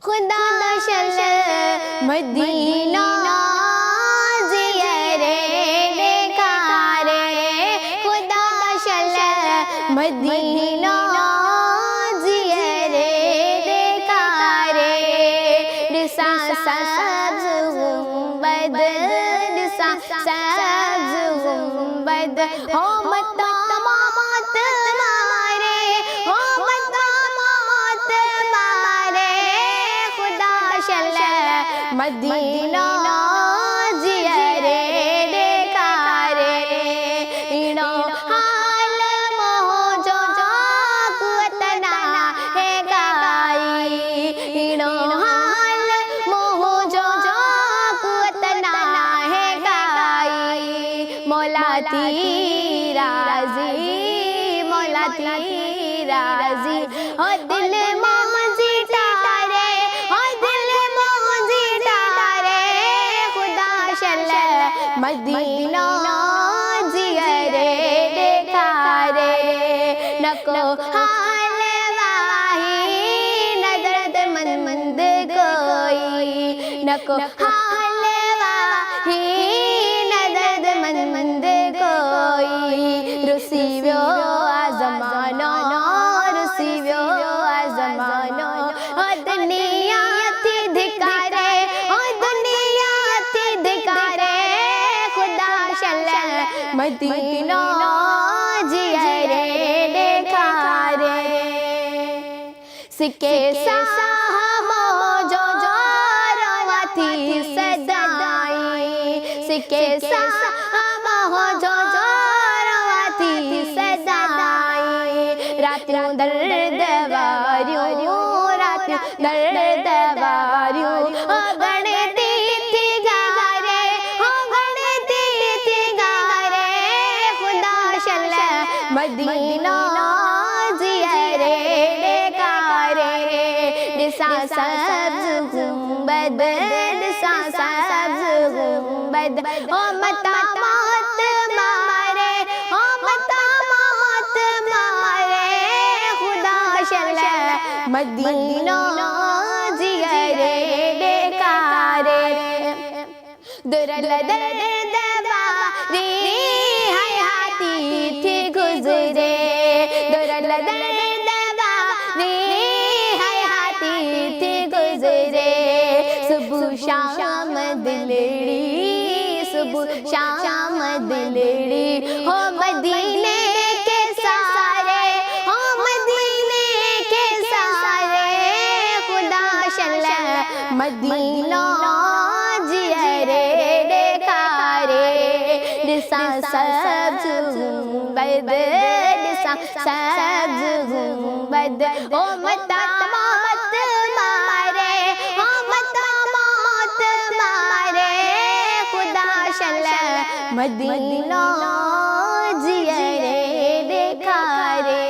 خدا شل مدینہ زیارے دیکھارے، خدا شل مدینہ زیارے دیکھارے، رسا سبز گنبد، رسا سبز گنبد، ہو مقامات مارے، ہو مقامات مارے، خدا شل مدینہ زیارے دیکھارے، اینو حال موجو قوتنا ہے گائی، اینو حال موجو قوتنا ہے گائی، مولا تیرا راضی، مولا تیرا راضی، ہو دل موزی ڈارے، ہو دل موزی ڈارے، خدا شل مدینہ زیارے دیکھارے، نکو حال واہی نہ درد مند کوئی، نکو حال واہی نہ درد مند کوئی، رسیویو زمانہ، رسیویو زمانہ، او دنیا تھی دھکارے، او دنیا تھی دھکارے، خدا شل مدینہ زیارے دیکھارے، سکے صاحب جو روا تھی صدائی، سکے صاحب جو روا تھی صدائی، راتوں درد واریوں، راتوں درد واریوں، ہو گھڑتی تھی گارے، ہو گھڑتی تھی گارے، خدا شل مدینہ زیارے دیکھارے، رسا سبز گنبد، رسا سبز گنبد، ہو مقامات مارے، ہو مقامات مارے، خدا شل مدینہ زیارے دیکھارے، درد باری حیاتی تھی گزرے، درد باری حیاتی تھی گزرے، صبح شام دلڑی، صبح شام دلڑی، ہو مدینے کے سارے، ہو مدینے کے سارے، خدا شل مدینہ زیارے دیکھارے، رسا سبز گنبد، رسا سبز گنبد، ہو مقامات مارے، ہو مقامات مارے، خدا شل مدینہ زیارے دیکھارے۔